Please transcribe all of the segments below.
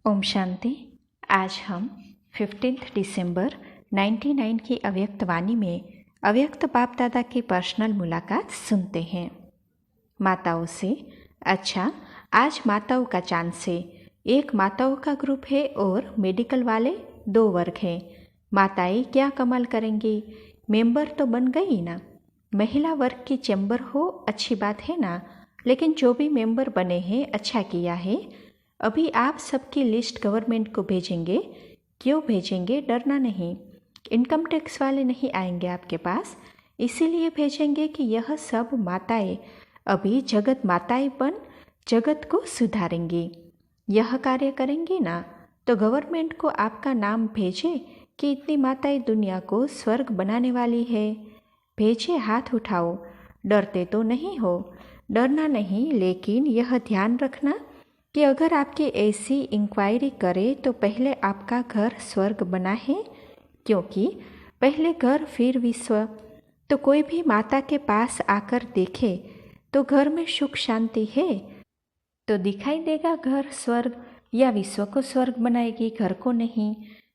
ओम शांति। आज हम 15 दिसंबर 99 की अव्यक्त वाणी में अव्यक्त बाप दादा की पर्सनल मुलाकात सुनते हैं। माताओं से, अच्छा आज माताओं का चांद से एक माताओं का ग्रुप है और मेडिकल वाले 2 वर्ग हैं। माताएं क्या कमाल करेंगी, मेंबर तो बन गई ना। महिला वर्ग की चैम्बर हो अच्छी बात है ना, लेकिन जो भी मेंबर बने हैं अच्छा किया है। अभी आप सबकी लिस्ट गवर्नमेंट को भेजेंगे। क्यों भेजेंगे, डरना नहीं। इनकम टैक्स वाले नहीं आएंगे आपके पास, इसीलिए भेजेंगे कि यह सब माताएं अभी जगत माताएं बन जगत को सुधारेंगी। यह कार्य करेंगी ना तो गवर्नमेंट को आपका नाम भेजे कि इतनी माताएं दुनिया को स्वर्ग बनाने वाली है। भेजे, हाथ उठाओ। डरते तो नहीं हो, डरना नहीं, लेकिन यह ध्यान रखना कि अगर आपकी ऐसी इंक्वायरी करे तो पहले आपका घर स्वर्ग बना है, क्योंकि पहले घर फिर विश्व। तो कोई भी माता के पास आकर देखे तो घर में सुख शांति है तो दिखाई देगा घर स्वर्ग, या विश्व को स्वर्ग बनाएगी, घर को नहीं।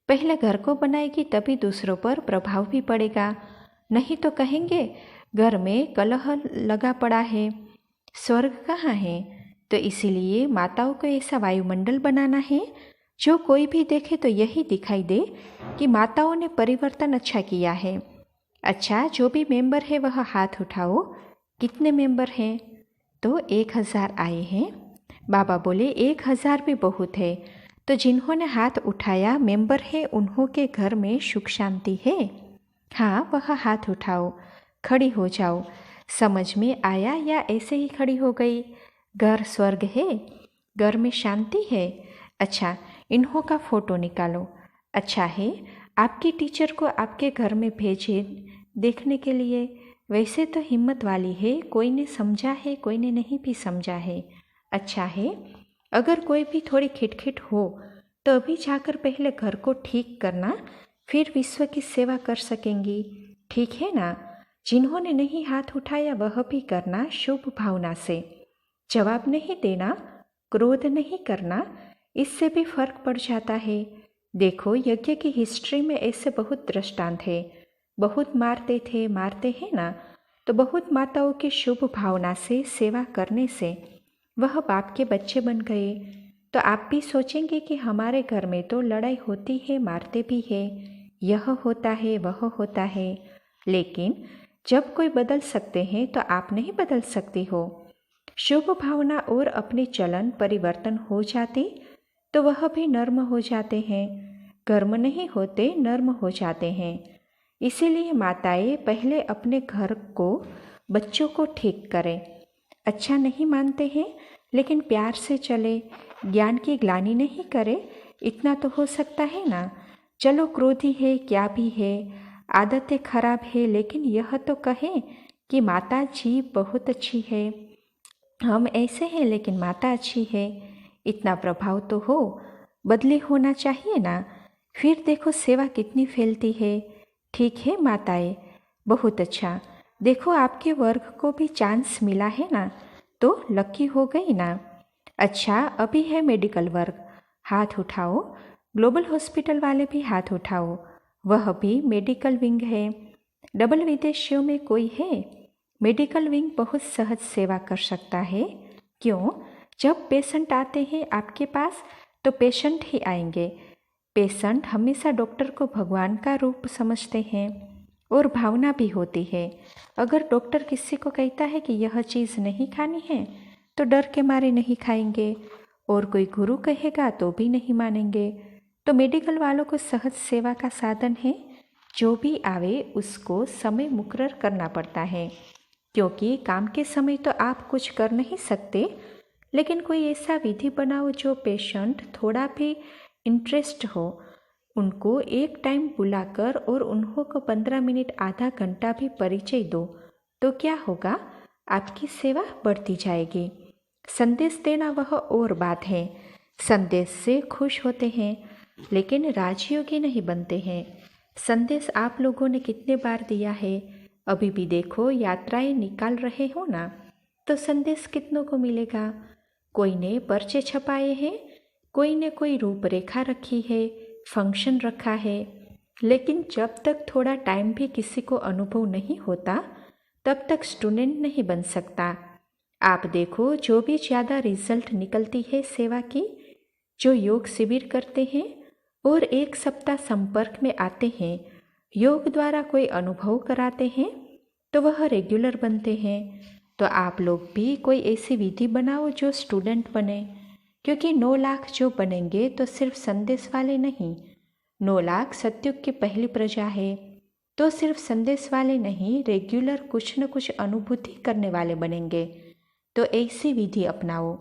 पहले घर को बनाएगी तभी दूसरों पर प्रभाव भी पड़ेगा, नहीं तो कहेंगे घर में कलह लगा पड़ा है, स्वर्ग कहाँ है। तो इसीलिए माताओं को ऐसा वायुमंडल बनाना है जो कोई भी देखे तो यही दिखाई दे कि माताओं ने परिवर्तन अच्छा किया है। अच्छा, जो भी मेंबर है वह हाथ उठाओ। कितने मेंबर हैं? तो 1000 आए हैं। बाबा बोले 1000 भी बहुत है। तो जिन्होंने हाथ उठाया मेंबर है, उन्हों के घर में सुख शांति है। हाँ, वह हाथ उठाओ, खड़ी हो जाओ। समझ में आया या ऐसे ही खड़ी हो गई? घर स्वर्ग है, घर में शांति है। अच्छा, इन्हों का फोटो निकालो। अच्छा है, आपकी टीचर को आपके घर में भेजे देखने के लिए। वैसे तो हिम्मत वाली है, कोई ने समझा है, कोई ने नहीं भी समझा है। अच्छा है, अगर कोई भी थोड़ी खिटखिट हो तो अभी जाकर पहले घर को ठीक करना, फिर विश्व की सेवा कर सकेंगी। ठीक है ना? जिन्होंने नहीं हाथ उठाया वह भी करना शुभ भावना से। जवाब नहीं देना, क्रोध नहीं करना, इससे भी फर्क पड़ जाता है। देखो, यज्ञ की हिस्ट्री में ऐसे बहुत दृष्टांत है। बहुत मारते हैं ना, तो बहुत माताओं की शुभ भावना से सेवा करने से वह बाप के बच्चे बन गए। तो आप भी सोचेंगे कि हमारे घर में तो लड़ाई होती है, मारते भी है, यह होता है, वह होता है, लेकिन जब कोई बदल सकते हैं तो आप नहीं बदल सकती हो। शुभ भावना और अपने चलन परिवर्तन हो जाते तो वह भी नर्म हो जाते हैं। गर्म नहीं होते, नर्म हो जाते हैं। इसीलिए माताएं पहले अपने घर को, बच्चों को ठीक करें। अच्छा नहीं मानते हैं, लेकिन प्यार से चले, ज्ञान की ग्लानि नहीं करे, इतना तो हो सकता है ना। चलो, क्रोधी है, क्या भी है, आदतें खराब है, लेकिन यह तो कहें कि माता जी बहुत अच्छी है, हम ऐसे हैं लेकिन माता अच्छी है। इतना प्रभाव तो हो, बदले होना चाहिए ना। फिर देखो सेवा कितनी फैलती है। ठीक है माताएं, बहुत अच्छा। देखो आपके वर्ग को भी चांस मिला है ना, तो लकी हो गई ना। अच्छा, अभी है मेडिकल वर्ग, हाथ उठाओ। ग्लोबल हॉस्पिटल वाले भी हाथ उठाओ, वह भी मेडिकल विंग है। डबल विदेशियों में कोई है? मेडिकल विंग बहुत सहज सेवा कर सकता है। क्यों? जब पेशेंट आते हैं आपके पास तो पेशेंट ही आएंगे। पेशेंट हमेशा डॉक्टर को भगवान का रूप समझते हैं और भावना भी होती है। अगर डॉक्टर किसी को कहता है कि यह चीज़ नहीं खानी है तो डर के मारे नहीं खाएंगे, और कोई गुरु कहेगा तो भी नहीं मानेंगे। तो मेडिकल वालों को सहज सेवा का साधन है। जो भी आवे उसको समय मुकर्रर करना पड़ता है, क्योंकि काम के समय तो आप कुछ कर नहीं सकते, लेकिन कोई ऐसा विधि बनाओ जो पेशेंट थोड़ा भी इंटरेस्ट हो। उनको एक टाइम बुलाकर और उन्हों को 15 मिनट आधा घंटा भी परिचय दो, तो क्या होगा, आपकी सेवा बढ़ती जाएगी। संदेश देना वह और बात है, संदेश से खुश होते हैं लेकिन राजयोगी नहीं बनते हैं। संदेश आप लोगों ने कितने बार दिया है, अभी भी देखो यात्राएं निकाल रहे हो ना, तो संदेश कितनों को मिलेगा। कोई ने पर्चे छपाए हैं, कोई न कोई रूपरेखा रखी है, फंक्शन रखा है, लेकिन जब तक थोड़ा टाइम भी किसी को अनुभव नहीं होता तब तक स्टूडेंट नहीं बन सकता। आप देखो, जो भी ज़्यादा रिजल्ट निकलती है सेवा की, जो योग शिविर करते हैं और 1 सप्ताह संपर्क में आते हैं, योग द्वारा कोई अनुभव कराते हैं, तो वह रेगुलर बनते हैं। तो आप लोग भी कोई ऐसी विधि बनाओ जो स्टूडेंट बने, क्योंकि 9 लाख जो बनेंगे तो सिर्फ संदेश वाले नहीं, 9 लाख सतयुग की पहली प्रजा है, तो सिर्फ संदेश वाले नहीं, रेगुलर कुछ न कुछ अनुभूति करने वाले बनेंगे। तो ऐसी विधि अपनाओ।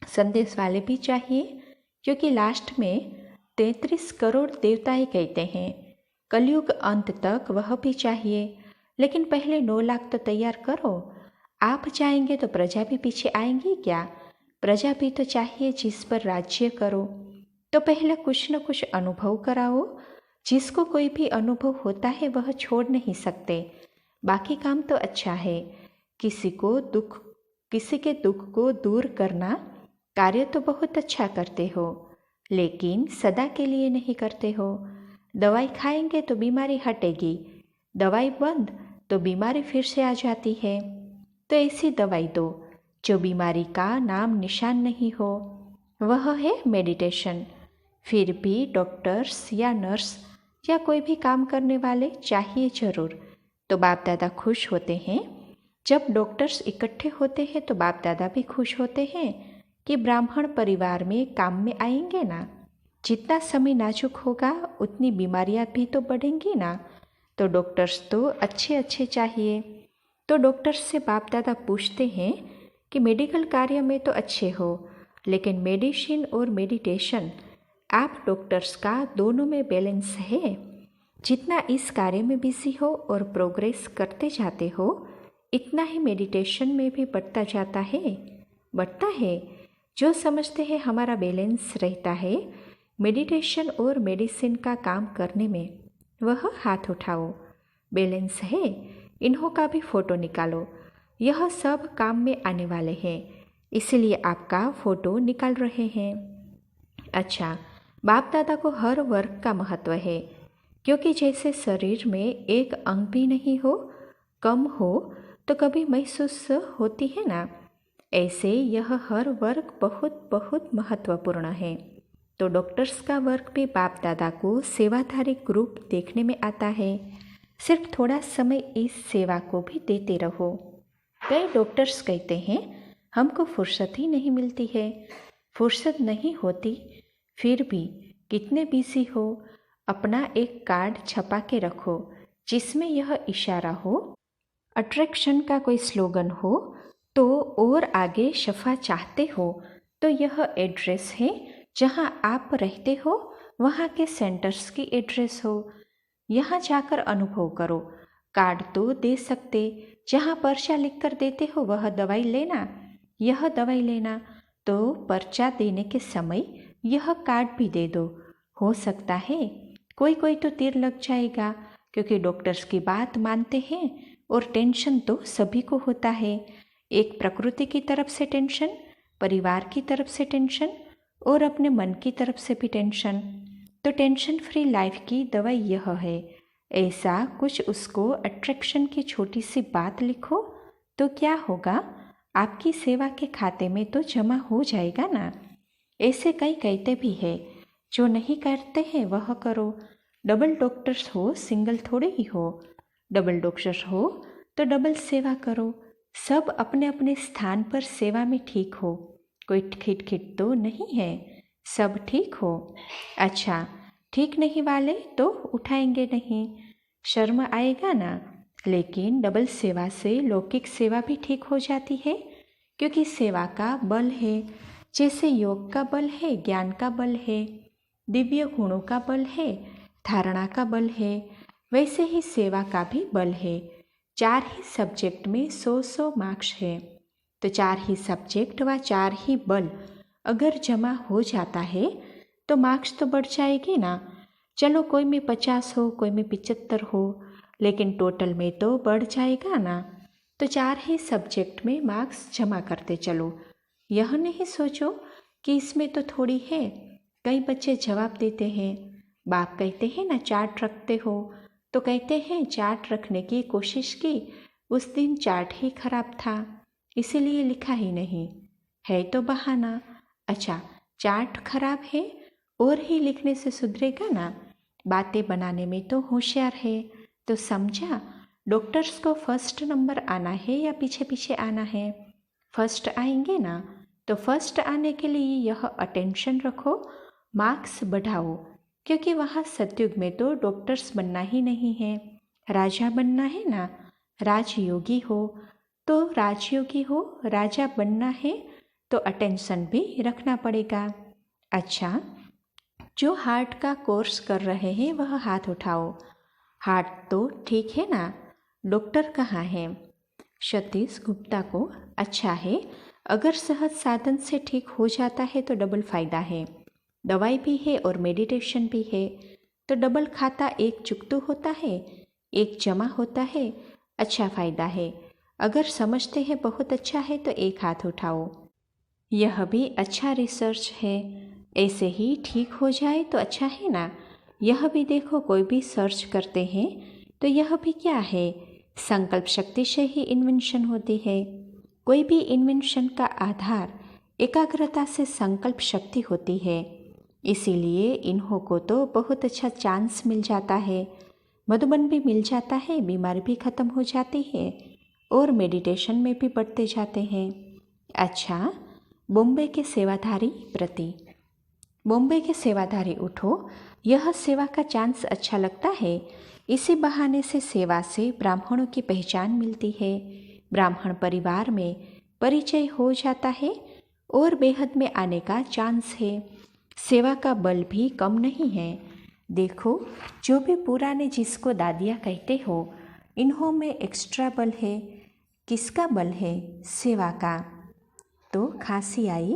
संदेश वाले भी चाहिए, क्योंकि लास्ट में 33 करोड़ देवता ही कहते हैं, कलयुग अंत तक वह भी चाहिए। लेकिन पहले 9 लाख तो तैयार करो। आप जाएंगे तो प्रजा भी पीछे आएंगी क्या? प्रजा भी तो चाहिए जिस पर राज्य करो। तो पहले कुछ न कुछ अनुभव कराओ। जिसको कोई भी अनुभव होता है वह छोड़ नहीं सकते। बाकी काम तो अच्छा है, किसी के दुख को दूर करना कार्य तो बहुत अच्छा करते हो, लेकिन सदा के लिए नहीं करते हो। दवाई खाएंगे तो बीमारी हटेगी, दवाई बंद तो बीमारी फिर से आ जाती है। तो ऐसी दवाई दो जो बीमारी का नाम निशान नहीं हो, वह है मेडिटेशन। फिर भी डॉक्टर्स या नर्स या कोई भी काम करने वाले चाहिए जरूर। तो बाप दादा खुश होते हैं। जब डॉक्टर्स इकट्ठे होते हैं तो बाप दादा भी खुश होते हैं कि ब्राह्मण परिवार में काम में आएंगे ना। जितना समय नाजुक होगा उतनी बीमारियां भी तो बढ़ेंगी ना। तो डॉक्टर्स तो अच्छे अच्छे चाहिए। तो डॉक्टर्स से बाप दादा पूछते हैं कि मेडिकल कार्य में तो अच्छे हो, लेकिन मेडिसिन और मेडिटेशन, आप डॉक्टर्स का दोनों में बैलेंस है। जितना इस कार्य में बिजी हो और प्रोग्रेस करते जाते हो, इतना ही मेडिटेशन में भी बढ़ता जाता है। बढ़ता है। जो समझते हैं हमारा बैलेंस रहता है मेडिटेशन और मेडिसिन का काम करने में, वह हाथ उठाओ। बैलेंस है, इन्हों का भी फोटो निकालो। यह सब काम में आने वाले हैं, इसलिए आपका फोटो निकाल रहे हैं। अच्छा, बाप दादा को हर वर्ग का महत्व है, क्योंकि जैसे शरीर में एक अंग भी नहीं हो, कम हो तो कभी महसूस होती है ना, ऐसे यह हर वर्ग बहुत बहुत महत्वपूर्ण है। तो डॉक्टर्स का वर्ग भी बाप दादा को सेवाधारी ग्रुप देखने में आता है। सिर्फ थोड़ा समय इस सेवा को भी देते रहो। कई डॉक्टर्स कहते हैं हमको फुर्सत ही नहीं मिलती है। फुर्सत नहीं होती, फिर भी कितने बिजी हो, अपना एक कार्ड छपा के रखो जिसमें यह इशारा हो, अट्रैक्शन का कोई स्लोगन हो, तो और आगे शफा चाहते हो तो यह एड्रेस है जहां आप रहते हो, वहां के सेंटर्स की एड्रेस हो। यहाँ जाकर अनुभव करो। कार्ड तो दे सकते, जहाँ पर्चा लिख कर देते हो वह दवाई लेना, यह दवाई लेना, तो पर्चा देने के समय यह कार्ड भी दे दो। हो सकता है कोई कोई तो तीर लग जाएगा, क्योंकि डॉक्टर्स की बात मानते हैं और टेंशन तो सभी को होता है। एक प्रकृति की तरफ से टेंशन, परिवार की तरफ से टेंशन और अपने मन की तरफ से भी टेंशन। तो टेंशन फ्री लाइफ की दवाई यह है। ऐसा कुछ उसको अट्रैक्शन की छोटी सी बात लिखो तो क्या होगा, आपकी सेवा के खाते में तो जमा हो जाएगा ना। ऐसे कई कहते भी है, जो नहीं करते हैं वह करो। डबल डॉक्टर्स हो, सिंगल थोड़े ही हो। डबल डॉक्टर्स हो तो डबल सेवा करो। सब अपने अपने स्थान पर सेवा में ठीक हो, कोई खिट तो नहीं है, सब ठीक हो। अच्छा, ठीक नहीं वाले तो उठाएंगे नहीं, शर्म आएगा ना। लेकिन डबल सेवा से लौकिक सेवा भी ठीक हो जाती है, क्योंकि सेवा का बल है। जैसे योग का बल है, ज्ञान का बल है, दिव्य गुणों का बल है, धारणा का बल है, वैसे ही सेवा का भी बल है। 4 ही सब्जेक्ट में 100 मार्क्स है, तो 4 ही सब्जेक्ट व 4 ही बल अगर जमा हो जाता है तो मार्क्स तो बढ़ जाएगी ना। चलो कोई में 50 हो, कोई में 75 हो, लेकिन टोटल में तो बढ़ जाएगा ना। तो 4 ही सब्जेक्ट में मार्क्स जमा करते चलो। यह नहीं सोचो कि इसमें तो थोड़ी है। कई बच्चे जवाब देते हैं। बाप कहते हैं ना चार्ट रखते हो, तो कहते हैं चार्ट रखने की कोशिश की, उस दिन चार्ट ही खराब था, इसीलिए लिखा ही नहीं। है तो बहाना। अच्छा, चार्ट खराब है और ही लिखने से सुधरेगा ना? बातें बनाने में तो होशियार है, तो समझा। डॉक्टर्स को फर्स्ट नंबर आना है या पीछे पीछे आना है? फर्स्ट आएंगे ना, तो फर्स्ट आने के लिए यह अटेंशन रखो, मार्क्स बढ़ाओ, क्योंकि वहाँ सतयुग में तो डॉक्टर्स बनना ही नहीं है, राजा बनना है ना। राजयोगी हो तो राजयोगी हो, राजा बनना है तो अटेंशन भी रखना पड़ेगा। अच्छा, जो हार्ट का कोर्स कर रहे हैं वह हाथ उठाओ। हार्ट तो ठीक है ना? डॉक्टर कहाँ है? सतीश गुप्ता को अच्छा है, अगर सहज साधन से ठीक हो जाता है तो डबल फायदा है। दवाई भी है और मेडिटेशन भी है, तो डबल खाता एक चुकतू होता है, एक जमा होता है। अच्छा फायदा है। अगर समझते हैं बहुत अच्छा है तो एक हाथ उठाओ। यह भी अच्छा रिसर्च है। ऐसे ही ठीक हो जाए तो अच्छा है ना। यह भी देखो, कोई भी सर्च करते हैं तो यह भी क्या है, संकल्प शक्ति से ही इन्वेंशन होती है। कोई भी इन्वेंशन का आधार एकाग्रता से संकल्प शक्ति होती है। इसीलिए इन्हों को तो बहुत अच्छा चांस मिल जाता है। मधुबन भी मिल जाता है, बीमारी भी खत्म हो जाती है और मेडिटेशन में भी बढ़ते जाते हैं। अच्छा, बॉम्बे के सेवाधारी प्रति। बॉम्बे के सेवाधारी उठो, यह सेवा का चांस अच्छा लगता है। इसी बहाने से सेवा से ब्राह्मणों की पहचान मिलती है, ब्राह्मण परिवार में परिचय हो जाता है और बेहद में आने का चांस है। सेवा का बल भी कम नहीं है। देखो, जो भी पुराने जिसको दादिया कहते हो, इन्हों में एक्स्ट्रा बल है। किसका बल है? सेवा का। तो खांसी आई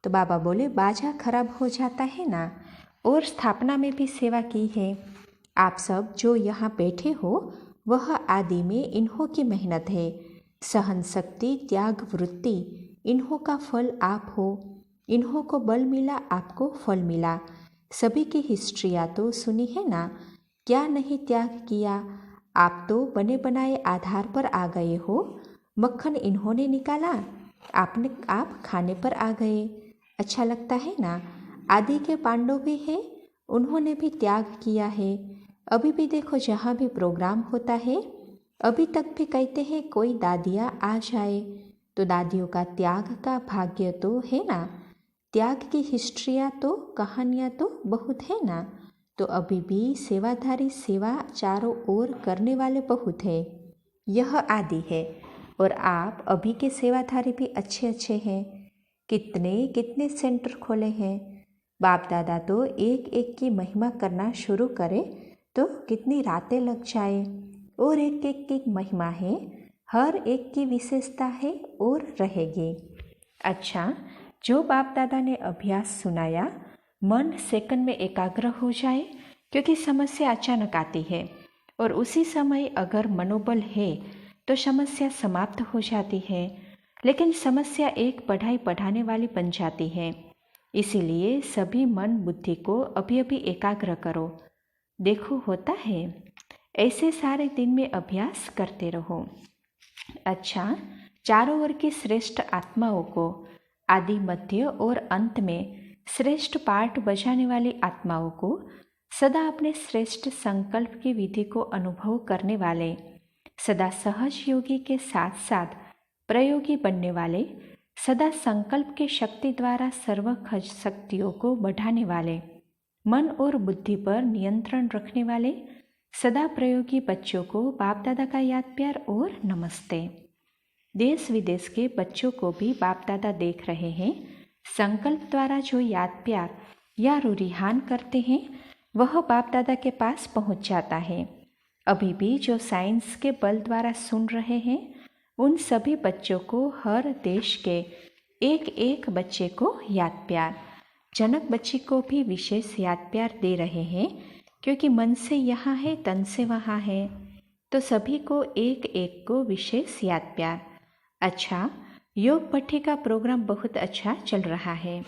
तो बाबा बोले बाजा खराब हो जाता है ना। और स्थापना में भी सेवा की है। आप सब जो यहाँ बैठे हो वह आदि में इन्हों की मेहनत है। सहन शक्ति, त्याग वृत्ति, इन्हों का फल आप हो। इन्हों को बल मिला, आपको फल मिला। सभी की हिस्ट्रियाँ तो सुनी है ना, क्या नहीं त्याग किया। आप तो बने बनाए आधार पर आ गए हो। मक्खन इन्होंने निकाला, आप खाने पर आ गए। अच्छा लगता है ना। आदि के पांडव भी है, उन्होंने भी त्याग किया है। अभी भी देखो, जहाँ भी प्रोग्राम होता है अभी तक भी कहते हैं कोई दादियाँ आ जाए, तो दादियों का त्याग का भाग्य तो है ना। त्याग की हिस्ट्रियाँ तो, कहानियाँ तो बहुत है ना। तो अभी भी सेवाधारी सेवा चारों ओर करने वाले बहुत है। यह आदि है और आप अभी के सेवाधारी भी अच्छे अच्छे हैं। कितने कितने सेंटर खोले हैं। बाप दादा तो एक एक की महिमा करना शुरू करे तो कितनी रातें लग जाए। और एक एक की महिमा है, हर एक की विशेषता है और रहेगी। अच्छा, जो बाप दादा ने अभ्यास सुनाया, मन सेकंड में एकाग्र हो जाए, क्योंकि समस्या अचानक आती है और उसी समय अगर मनोबल है तो समस्या समाप्त हो जाती है। लेकिन समस्या एक पढ़ाई पढ़ाने वाली बन जाती है। इसीलिए सभी मन बुद्धि को अभी अभी एकाग्र करो। देखो, होता है ऐसे सारे दिन में अभ्यास करते रहो। अच्छा, चारों ओर की श्रेष्ठ आत्माओं को, आदि मध्य और अंत में श्रेष्ठ पाठ बजाने वाली आत्माओं को, सदा अपने श्रेष्ठ संकल्प की विधि को अनुभव करने वाले, सदा सहज योगी के साथ साथ प्रयोगी बनने वाले, सदा संकल्प के शक्ति द्वारा सर्व शक्तियों को बढ़ाने वाले, मन और बुद्धि पर नियंत्रण रखने वाले, सदा प्रयोगी बच्चों को बाप दादा का याद प्यार और नमस्ते। देश विदेश के बच्चों को भी बाप दादा देख रहे हैं। संकल्प द्वारा जो याद प्यार या रुरिहान करते हैं वह बाप दादा के पास पहुंच जाता है। अभी भी जो साइंस के बल द्वारा सुन रहे हैं, उन सभी बच्चों को, हर देश के एक एक बच्चे को याद प्यार, जनक बच्ची को भी विशेष याद प्यार दे रहे हैं, क्योंकि मन से यहाँ है, तन से वहाँ है। तो सभी को एक एक को विशेष याद प्यार। अच्छा, योग पट्टी का प्रोग्राम बहुत अच्छा चल रहा है।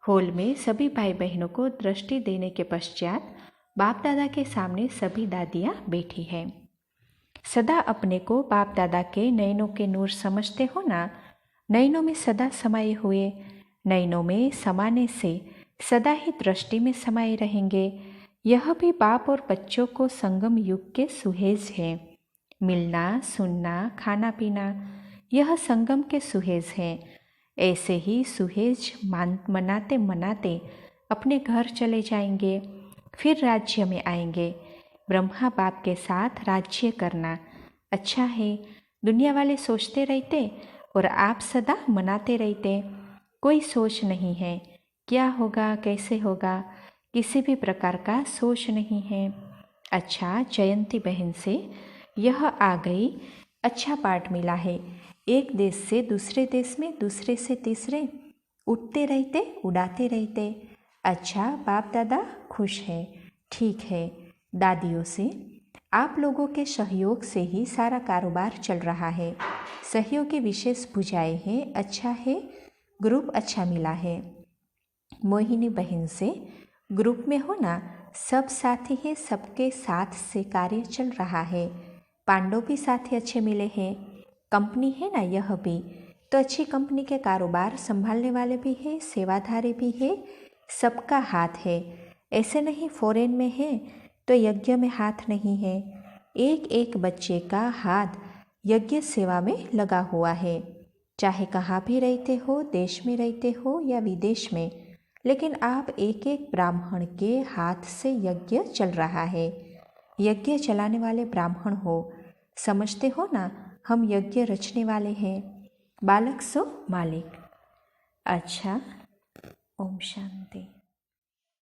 हॉल में सभी भाई बहनों को दृष्टि देने के पश्चात बाप दादा के सामने सभी दादियाँ बैठी हैं। सदा अपने को बाप दादा के नयनों के नूर समझते हो ना। नयनों में सदा समाये हुए, नयनों में समाने से सदा ही दृष्टि में समाये रहेंगे। यह भी बाप और बच्चों को संगम युग के सुहेज है। मिलना, सुनना, खाना पीना, यह संगम के सुहेज हैं। ऐसे ही सुहेज मनाते मनाते अपने घर चले जाएंगे, फिर राज्य में आएंगे। ब्रह्मा बाप के साथ राज्य करना अच्छा है। दुनिया वाले सोचते रहते और आप सदा मनाते रहते। कोई सोच नहीं है क्या होगा, कैसे होगा, किसी भी प्रकार का सोच नहीं है। अच्छा, जयंती बहन से यह आ गई, अच्छा पाठ मिला है। एक देश से दूसरे देश में, दूसरे से तीसरे, उठते रहते, उड़ाते रहते। अच्छा, बाप दादा खुश है। ठीक है। दादियों से आप लोगों के सहयोग से ही सारा कारोबार चल रहा है। सहयोग की विशेष भुजाएं हैं। अच्छा है, ग्रुप अच्छा मिला है। मोहिनी बहन से ग्रुप में हो ना, सब साथी हैं, सबके साथ से कार्य चल रहा है। पांडव भी साथी अच्छे मिले हैं। कंपनी है ना यह भी, तो अच्छी कंपनी के कारोबार संभालने वाले भी हैं, सेवाधारी भी है, सबका हाथ है। ऐसे नहीं फॉरेन में है तो यज्ञ में हाथ नहीं है। एक एक बच्चे का हाथ यज्ञ सेवा में लगा हुआ है। चाहे कहाँ भी रहते हो, देश में रहते हो या विदेश में, लेकिन आप एक एक ब्राह्मण के हाथ से यज्ञ चल रहा है। यज्ञ चलाने वाले ब्राह्मण हो, समझते हो ना, हम यज्ञ रचने वाले हैं। बालक सो मालिक। अच्छा, ओम शांति।